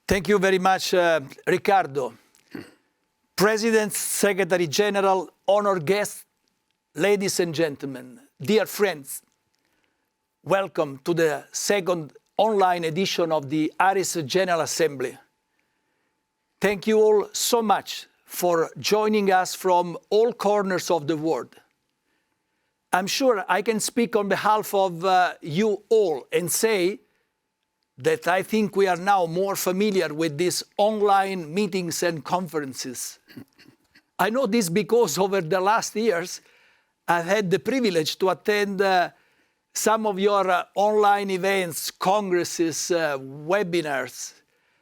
Thank you very much, Ricardo. President, Secretary General, honored guests, ladies and gentlemen, dear friends, welcome to the second online edition of the ARISF General Assembly. Thank you all so much for joining us from all corners of the world. I'm sure I can speak on behalf of you all and say that I think we are now more familiar with these online meetings and conferences. I know this because over the last years, I've had the privilege to attend some of your online events, congresses, webinars.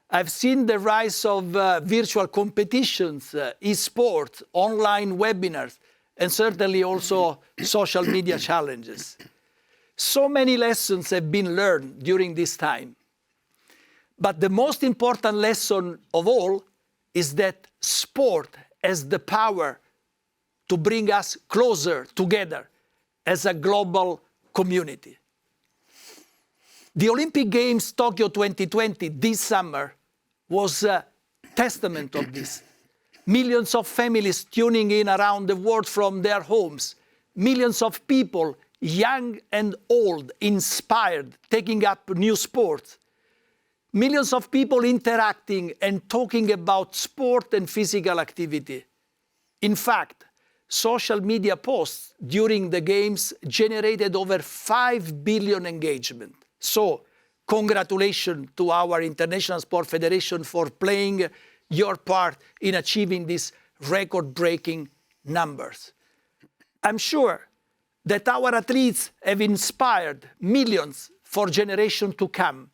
I've seen the rise of virtual competitions, e-sports, online webinars, and certainly also social media challenges. So many lessons have been learned during this time. But the most important lesson of all is that sport has the power to bring us closer together as a global community. The Olympic Games Tokyo 2020 this summer was a testament of this. Millions of families tuning in around the world from their homes. Millions of people, young and old, inspired, taking up new sports. Millions of people interacting and talking about sport and physical activity. In fact, social media posts during the Games generated over 5 billion engagement. So, congratulations to our International Sport Federation for playing your part in achieving these record-breaking numbers. I'm sure that our athletes have inspired millions for generations to come.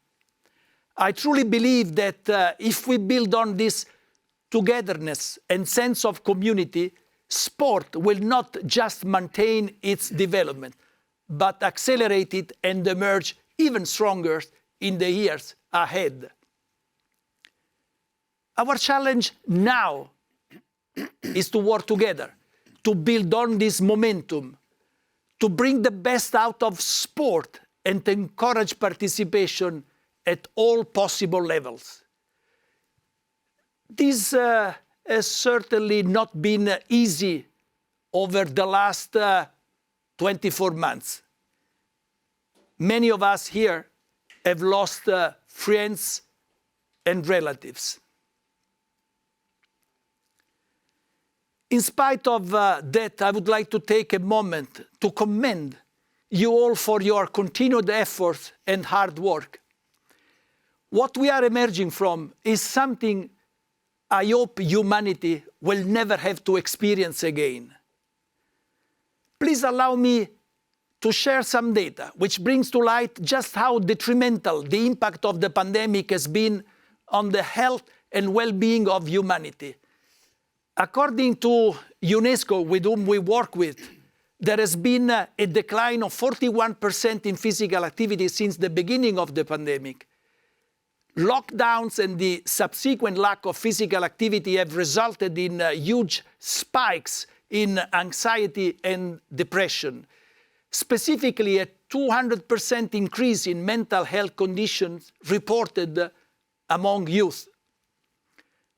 I truly believe that if we build on this togetherness and sense of community, sport will not just maintain its development, but accelerate it and emerge even stronger in the years ahead. Our challenge now is to work together, to build on this momentum, to bring the best out of sport and to encourage participation at all possible levels. This has certainly not been easy over the last 24 months. Many of us here have lost friends and relatives. In spite of that, I would like to take a moment to commend you all for your continued efforts and hard work. What we are emerging from is something I hope humanity will never have to experience again. Please allow me to share some data which brings to light just how detrimental the impact of the pandemic has been on the health and well-being of humanity. According to UNESCO, with whom we work with, there has been a decline of 41% in physical activity since the beginning of the pandemic. Lockdowns and the subsequent lack of physical activity have resulted in huge spikes in anxiety and depression. Specifically, a 200% increase in mental health conditions reported among youth.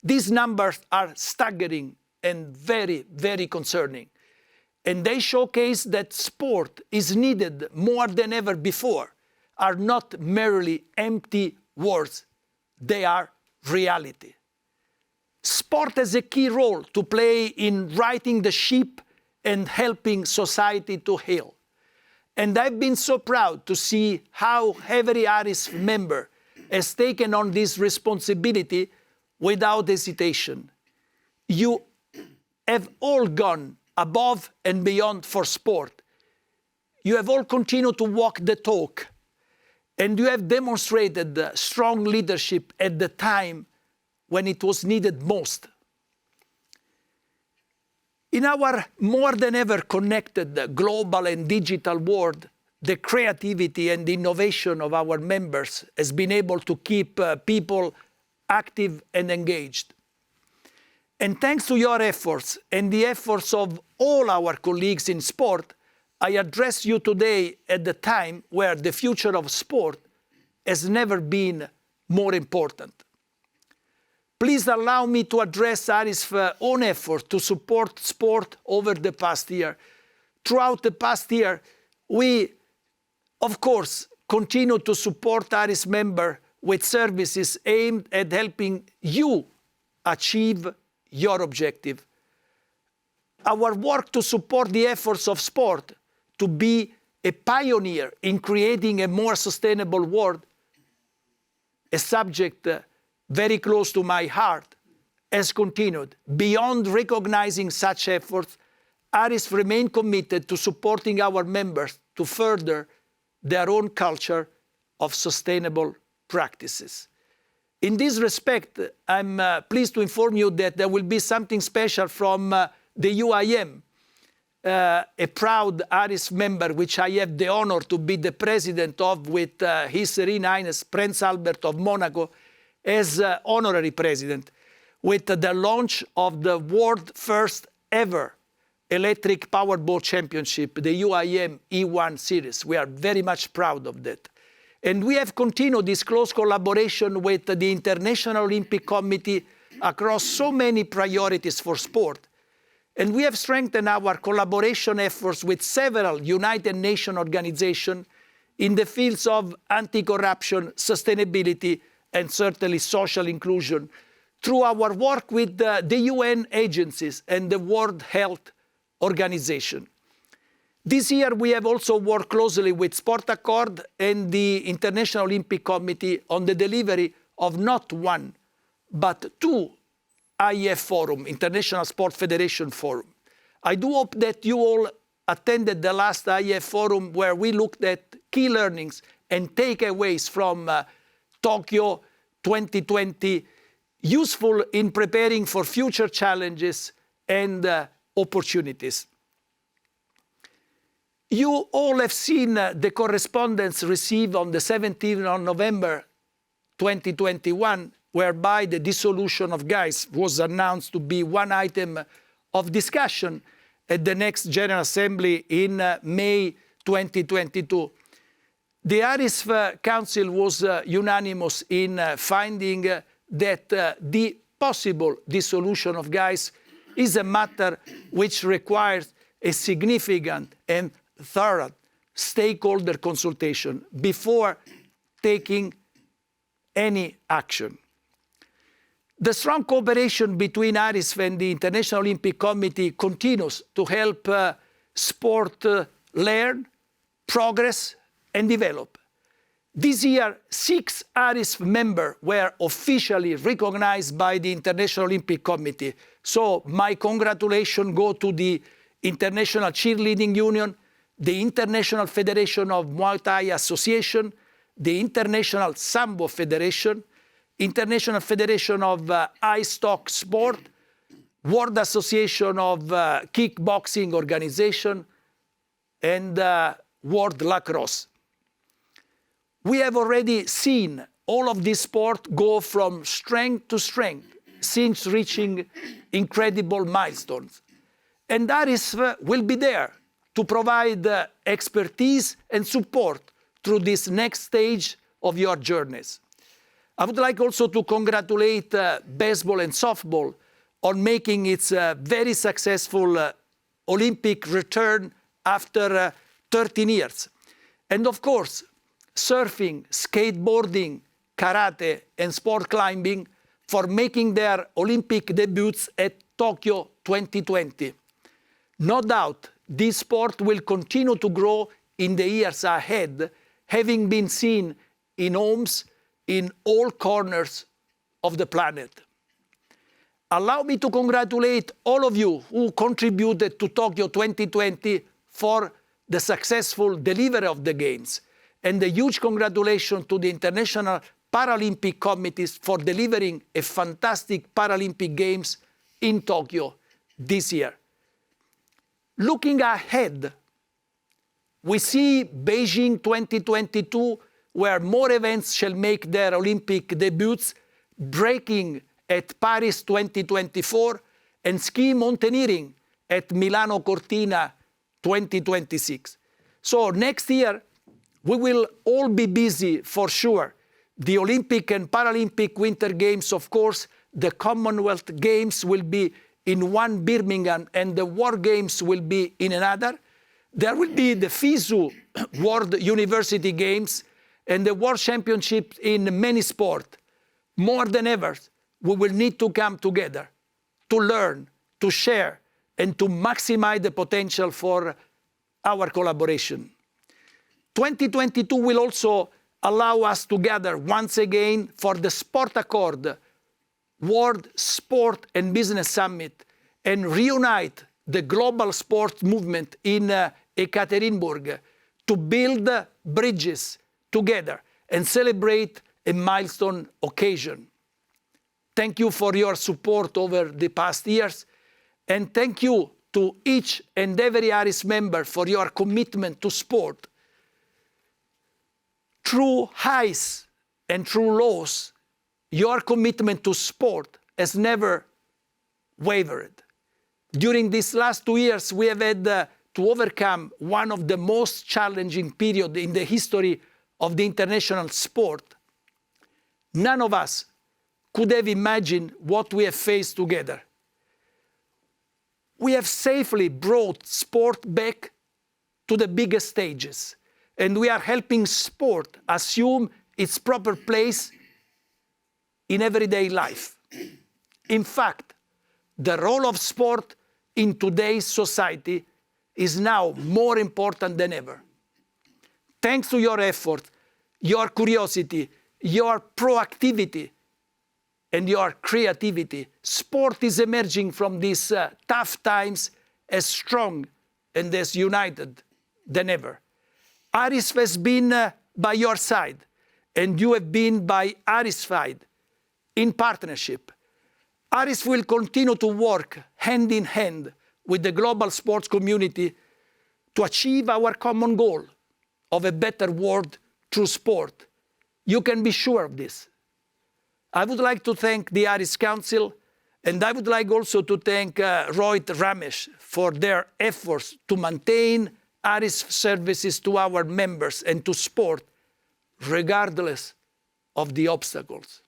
These numbers are staggering and very, very concerning. And they showcase that sport is needed more than ever before, are not merely empty words. They are reality. Sport has a key role to play in righting the ship and helping society to heal. And I've been so proud to see how every ARISF member has taken on this responsibility without hesitation. You have all gone above and beyond for sport. You have all continued to walk the talk. And you have demonstrated strong leadership at the time when it was needed most. In our more than ever connected global and digital world, the creativity and innovation of our members has been able to keep people active and engaged. And thanks to your efforts and the efforts of all our colleagues in sport, I address you today at the time where the future of sport has never been more important. Please allow me to address ARISF's own effort to support sport over the past year. Throughout the past year, we, of course, continue to support ARISF members with services aimed at helping you achieve your objective. Our work to support the efforts of sport to be a pioneer in creating a more sustainable world, a subject very close to my heart, has continued. Beyond recognizing such efforts, ARISF remains committed to supporting our members to further their own culture of sustainable practices. In this respect, I'm pleased to inform you that there will be something special from the UIM, a proud ARISF member, which I have the honor to be the president of with His Serene Highness Prince Albert of Monaco as honorary president, with the launch of the world's first ever electric Powerball Championship, the UIM E1 series. We are very much proud of that. And we have continued this close collaboration with the International Olympic Committee across so many priorities for sport. And we have strengthened our collaboration efforts with several United Nations organizations in the fields of anti-corruption, sustainability, and certainly social inclusion through our work with the UN agencies and the World Health Organization. This year, we have also worked closely with Sport Accord and the International Olympic Committee on the delivery of not one, but two IF Forum, International Sport Federation Forum. I do hope that you all attended the last IF Forum, where we looked at key learnings and takeaways from Tokyo 2020, useful in preparing for future challenges and opportunities. You all have seen the correspondence received on the 17th of November 2021, whereby the dissolution of GAIS was announced to be one item of discussion at the next General Assembly in May 2022. The ARISF Council was unanimous in finding that the possible dissolution of GAIS is a matter which requires a significant and thorough stakeholder consultation before taking any action. The strong cooperation between ARISF and the International Olympic Committee continues to help sport learn, progress, and develop. This year, 6 ARISF members were officially recognized by the International Olympic Committee. So my congratulations go to the International Cheerleading Union, the International Federation of Muay Thai Association, the International Sambo Federation, International Federation of Ice Stock Sport, World Association of Kickboxing Organization, and World Lacrosse. We have already seen all of this sport go from strength to strength since reaching incredible milestones. And ARISF will be there to provide expertise and support through this next stage of your journeys. I would like also to congratulate baseball and softball on making its very successful Olympic return after 13 years. And of course, surfing, skateboarding, karate, and sport climbing for making their Olympic debuts at Tokyo 2020. No doubt, this sport will continue to grow in the years ahead, having been seen in homes in all corners of the planet. Allow me to congratulate all of you who contributed to Tokyo 2020 for the successful delivery of the Games, and a huge congratulations to the International Paralympic Committees for delivering a fantastic Paralympic Games in Tokyo this year. Looking ahead, we see Beijing 2022, where more events shall make their Olympic debuts, breaking at Paris 2024, and ski mountaineering at Milano Cortina 2026. So next year, we will all be busy for sure the Olympic and Paralympic Winter Games, of course, the Commonwealth Games will be in one Birmingham and the War Games will be in another. There will be the FISU World University Games and the World Championships in many sports. More than ever, we will need to come together to learn, to share, and to maximize the potential for our collaboration. 2022 will also allow us to gather once again for the Sport Accord, World Sport and Business Summit, and reunite the global sports movement in Ekaterinburg to build bridges together and celebrate a milestone occasion. Thank you for your support over the past years, and thank you to each and every ARISF member for your commitment to sport. Through highs and through lows, your commitment to sport has never wavered. During these last 2 years, we have had to overcome one of the most challenging periods in the history of the international sport. None of us could have imagined what we have faced together. We have safely brought sport back to the biggest stages, and we are helping sport assume its proper place in everyday life. In fact, the role of sport in today's society is now more important than ever. Thanks to your effort, your curiosity, your proactivity, and your creativity, sport is emerging from these tough times as strong and as united than ever. ARISF has been by your side, and you have been by ARISF's side in partnership. ARISF will continue to work hand in hand with the global sports community to achieve our common goal of a better world through sport. You can be sure of this. I would like to thank the ARISF Council, and I would like also to thank Rohit Ramesh for their efforts to maintain ARISF services to our members and to sport, regardless of the obstacles.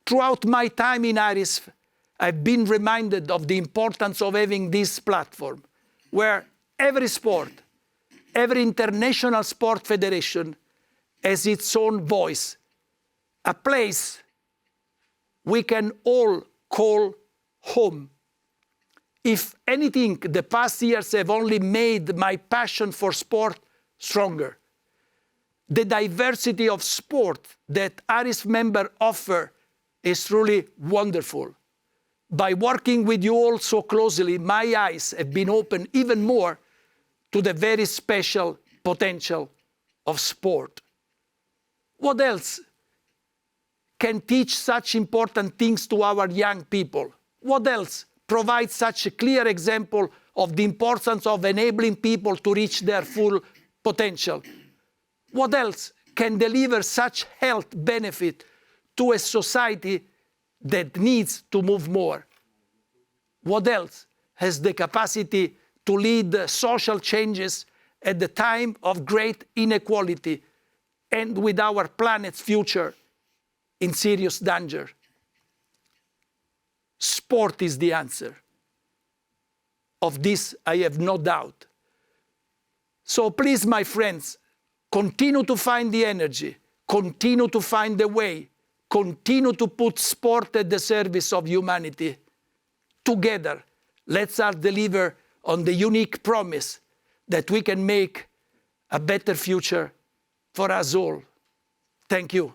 Throughout my time in ARISF, I've been reminded of the importance of having this platform, where every sport, every international sport federation has its own voice, a place we can all call home. If anything, the past years have only made my passion for sport stronger. The diversity of sport that ARISF members offer is truly wonderful. By working with you all so closely, my eyes have been opened even more to the very special potential of sport. What else can teach such important things to our young people? What else provides such a clear example of the importance of enabling people to reach their full potential? What else can deliver such health benefit to a society that needs to move more? What else has the capacity to lead social changes at the time of great inequality and with our planet's future in serious danger? Sport is the answer. Of this, I have no doubt. So please, my friends, continue to find the energy, continue to find the way, continue to put sport at the service of humanity. Together, let's deliver on the unique promise that we can make a better future for us all. Thank you.